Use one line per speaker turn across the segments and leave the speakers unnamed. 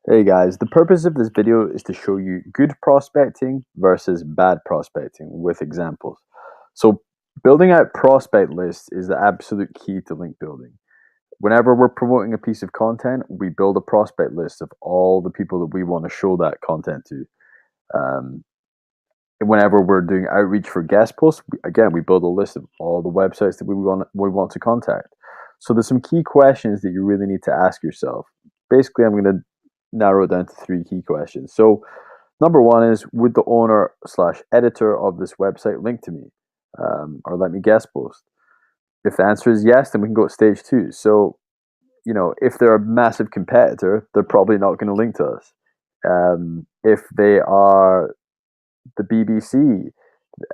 Hey guys, the purpose of this video is to show you good prospecting versus bad prospecting with examples. So building out prospect lists is the absolute key to link building. Whenever we're promoting a piece of content, we build a prospect list of all the people that we want to show that content to. Um, Whenever we're doing outreach for guest posts, we build a list of all the websites that we want to contact. So there's some key questions that you really need to ask yourself. Basically, I'm going to narrow it down to three key questions. So number one is, would the owner slash editor of this website link to me, or let me guest post? If the answer is yes, then we can go to stage two. So, if they're a massive competitor, they're probably not going to link to us. If they are the BBC,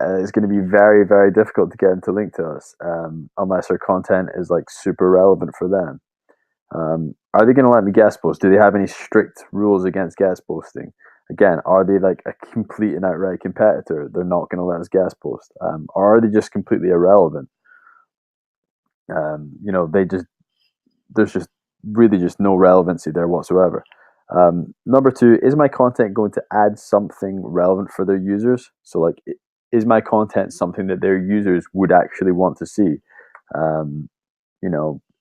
it's going to be very, very difficult to get them to link to us, unless our content is like super relevant for them. Are they going to let me guest post? Do they have any strict rules against guest posting? Again, are they like a complete and outright competitor? They're not going to let us guest post. Or are they just completely irrelevant? They just there's just really just no relevancy there whatsoever. Number two, is my content going to add something relevant for their users? So, like, is my content something that their users would actually want to see? Um,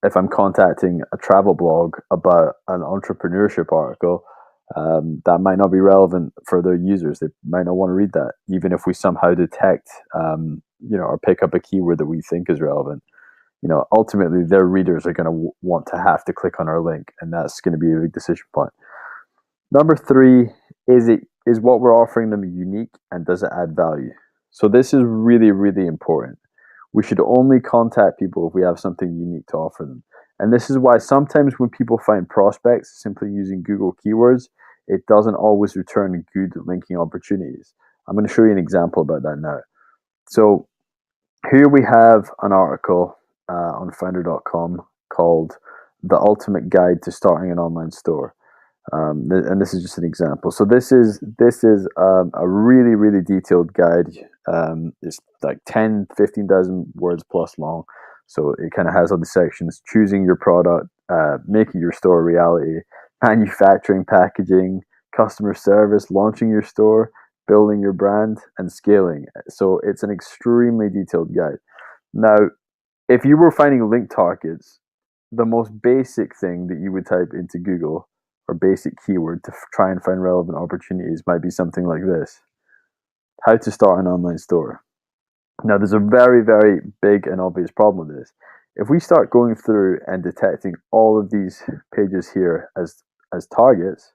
if I'm contacting a travel blog about an entrepreneurship article, that might not be relevant for their users. They might not want to read that, even if we somehow detect, or pick up a keyword that we think is relevant. Ultimately their readers are going to want to have to click on our link, and that's going to be a big decision point. Number three, is what we're offering them unique, and does it add value? So this is really, really important. We should only contact people if we have something unique to offer them. And this is why sometimes when people find prospects simply using Google keywords, it doesn't always return good linking opportunities. I'm going to show you an example about that now. So here we have an article on founder.com called "The Ultimate Guide to Starting an Online Store." And this is just an example. So this is a really, really detailed guide. It's like 10, 15,000 words plus long. So it kind of has all the sections: choosing your product, making your store a reality, manufacturing, packaging, customer service, launching your store, building your brand, and scaling. So it's an extremely detailed guide. Now, if you were finding link targets, the most basic thing that you would type into Google, or basic keyword to try and find relevant opportunities, might be something like this: how to start an online store. Now, there's a very, very big and obvious problem with this. If we start going through and detecting all of these pages here as targets,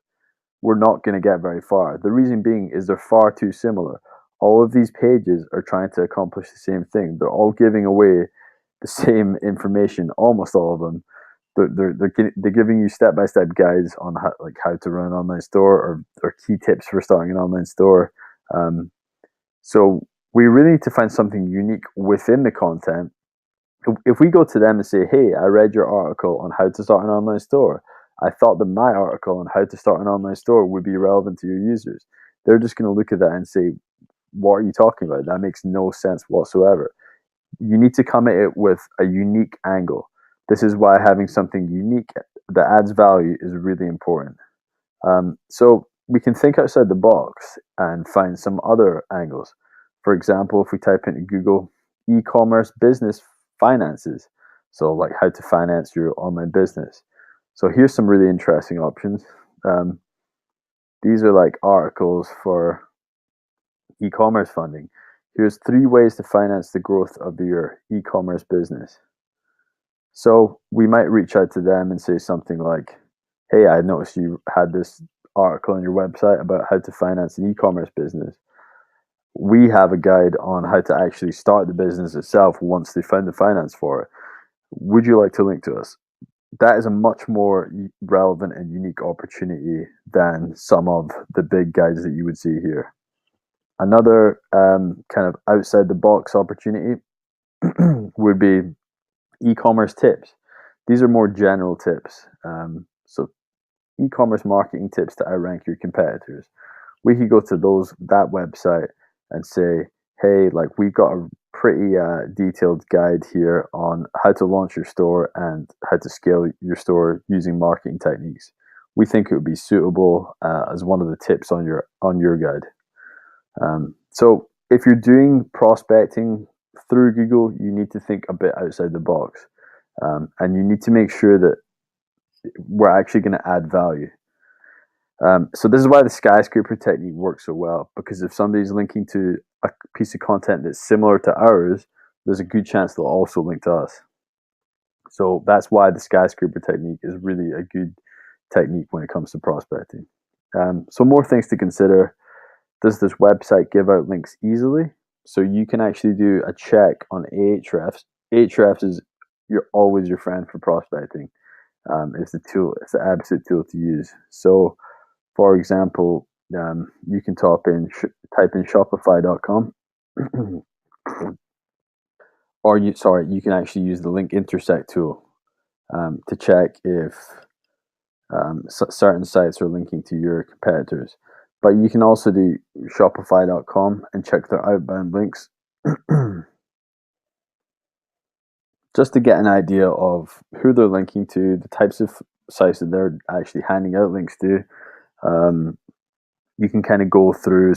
we're not going to get very far. The reason being is they're far too similar. All of these pages are trying to accomplish the same thing. They're all giving away the same information, almost all of them. They're giving you step-by-step guides on how to run an online store, or key tips for starting an online store. So we really need to find something unique within the content. If we go to them and say, hey, I read your article on how to start an online store, I thought that my article on how to start an online store would be relevant to your users, they're just going to look at that and say, what are you talking about? That makes no sense whatsoever. You need to come at it with a unique angle. This is why having something unique that adds value is really important. So we can think outside the box and find some other angles. For example, if we type into Google e-commerce business finances, so like how to finance your online business. So here's some really interesting options. Um, these are like articles for e-commerce funding. Here's 3 ways to finance the growth of your e-commerce business. So we might reach out to them and say something like, hey, I noticed you had this article on your website about how to finance an e-commerce business. We have a guide on how to actually start the business itself once they found the finance for it. Would you like to link to us? That is a much more relevant and unique opportunity than some of the big guides that you would see here. Another kind of outside the box opportunity would be e-commerce tips. These are more general tips. So e-commerce marketing tips to outrank your competitors. We could go to that website and say, hey, like, we've got a pretty detailed guide here on how to launch your store and how to scale your store using marketing techniques. we think it would be suitable as one of the tips on your guide. So if you're doing prospecting through Google, you need to think a bit outside the box, and you need to make sure that we're actually going to add value. So this is why the skyscraper technique works so well, because if somebody's linking to a piece of content that's similar to ours, there's a good chance they'll also link to us. So that's why the skyscraper technique is really a good technique when it comes to prospecting. So more things to consider. Does this website give out links easily? So you can actually do a check on Ahrefs. Ahrefs is always your friend for prospecting. It's the tool. It's the absolute tool to use. So, for example, you can type in Shopify.com, or you can actually use the link intersect tool to check if certain sites are linking to your competitors. But you can also do Shopify.com and check their outbound links just to get an idea of who they're linking to, the types of sites that they're actually handing out links to. You can kind of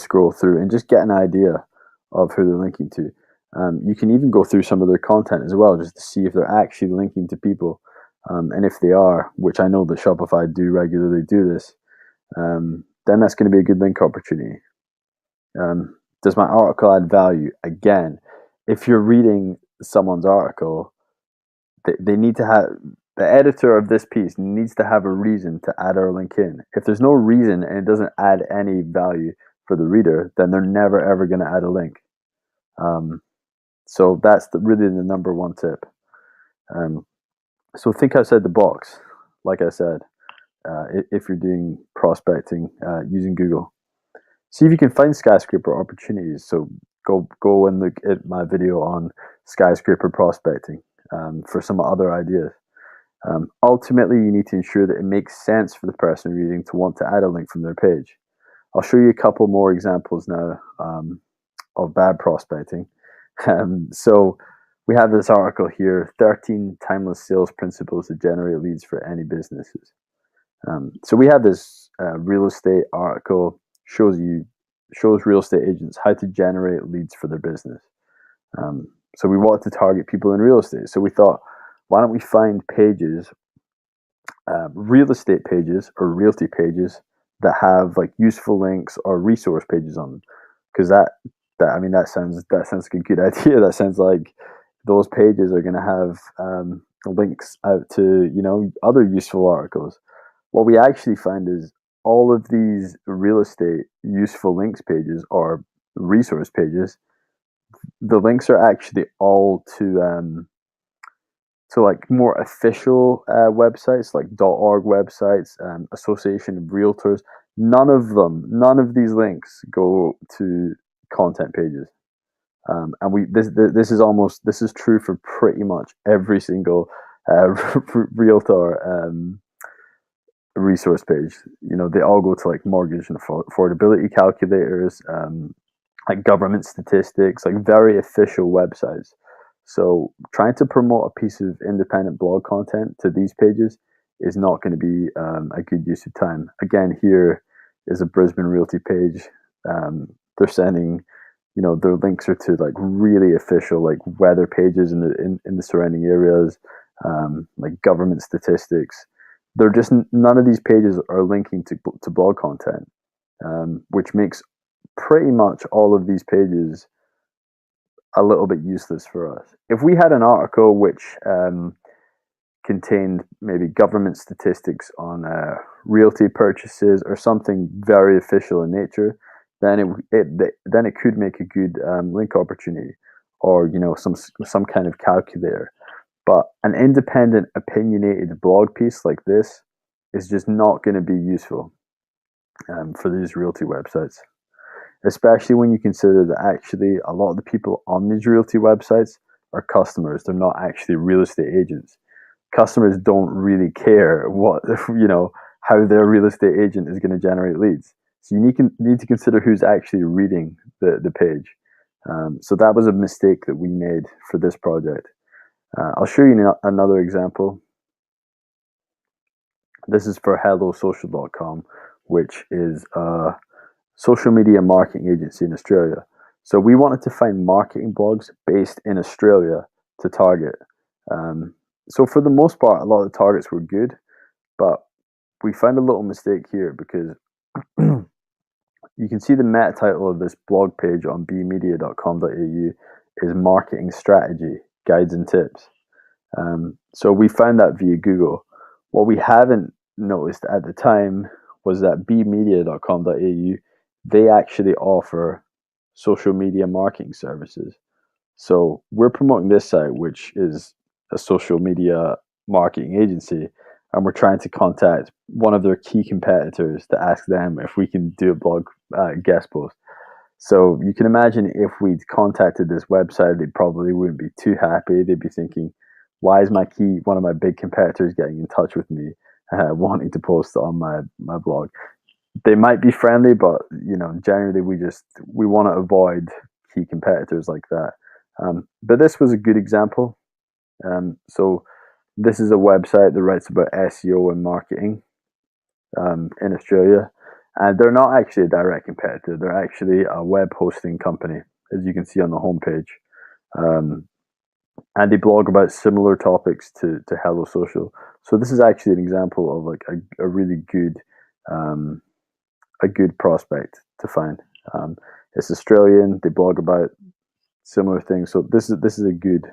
scroll through, and just get an idea of who they're linking to. You can even go through some of their content as well, just to see if they're actually linking to people. And if they are, which I know that Shopify do regularly do this, then that's going to be a good link opportunity. Does my article add value? Again, if you're reading someone's article, they need to have, the editor of this piece needs to have a reason to add our link in. If there's no reason and it doesn't add any value for the reader, then they're never ever going to add a link. So that's really the number one tip. So think outside the box, like I said, if you're doing prospecting using Google. See if you can find skyscraper opportunities. So go and look at my video on skyscraper prospecting for some other ideas. Ultimately, you need to ensure that it makes sense for the person reading to want to add a link from their page. I'll show you a couple more examples now of bad prospecting. So we have this article here, 13 timeless sales principles to generate leads for any businesses. So we have this real estate article, shows real estate agents how to generate leads for their business. So we wanted to target people in real estate. So we thought, why don't we find pages, real estate pages or realty pages that have like useful links or resource pages on them? Because that sounds like a good idea. That sounds like those pages are going to have links out to other useful articles. What we actually find is all of these real estate useful links pages or resource pages, the links are actually all to like more official websites, like .org websites, Association of Realtors. None of these links go to content pages. And this is true for pretty much every single realtor resource page. They all go to like mortgage and affordability calculators, like government statistics, like very official websites. So trying to promote a piece of independent blog content to these pages is not going to be a good use of time. Again, here is a Brisbane Realty page. They're sending, their links are to like really official like weather pages in the surrounding areas, like government statistics. They're just, none of these pages are linking to blog content, which makes pretty much all of these pages a little bit useless for us. If we had an article which contained maybe government statistics on realty purchases or something very official in nature, then it could make a good link opportunity, or some kind of calculator. But an independent, opinionated blog piece like this is just not going to be useful for these realty websites, especially when you consider that actually a lot of the people on these realty websites are customers. They're not actually real estate agents. Customers don't really care how their real estate agent is going to generate leads. So you need to consider who's actually reading the page. So that was a mistake that we made for this project. I'll show you another example. This is for hellosocial.com, which is a social media marketing agency in Australia. So we wanted to find marketing blogs based in Australia to target. Um, so for the most part, a lot of the targets were good, but we found a little mistake here because you can see the meta title of this blog page on bmedia.com.au is marketing strategy, guides and tips. So we found that via Google. What we haven't noticed at the time was that bmedia.com.au, they actually offer social media marketing services. So we're promoting this site, which is a social media marketing agency, and we're trying to contact one of their key competitors to ask them if we can do a blog guest post. So you can imagine if we'd contacted this website, they probably wouldn't be too happy. They'd be thinking, why is one of my big competitors getting in touch with me, wanting to post on my blog? They might be friendly, but generally we want to avoid key competitors like that. But this was a good example. So this is a website that writes about SEO and marketing in Australia, and they're not actually a direct competitor. They're actually a web hosting company, as you can see on the homepage. Um, and they blog about similar topics to Hello Social. So this is actually an example of like a really good a good prospect to find. It's Australian. They blog about similar things. So this is a good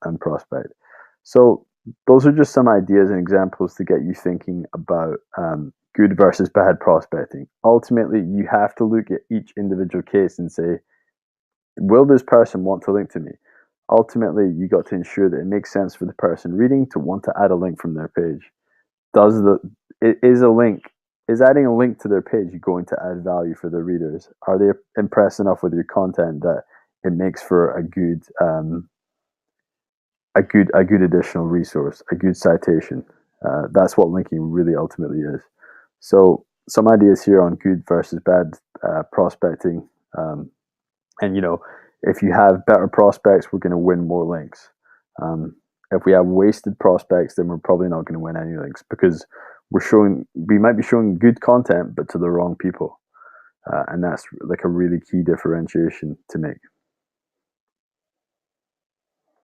and prospect. So those are just some ideas and examples to get you thinking about good versus bad prospecting. Ultimately, you have to look at each individual case and say, will this person want to link to me? Ultimately, you got to ensure that it makes sense for the person reading to want to add a link from their page. Is adding a link to their page going to add value for their readers? Are they impressed enough with your content that it makes for a good additional resource, a good citation? That's what linking really ultimately is. So some ideas here on good versus bad prospecting. And if you have better prospects, we're going to win more links. If we have wasted prospects, then we're probably not going to win any links because we might be showing good content, but to the wrong people. And that's like a really key differentiation to make.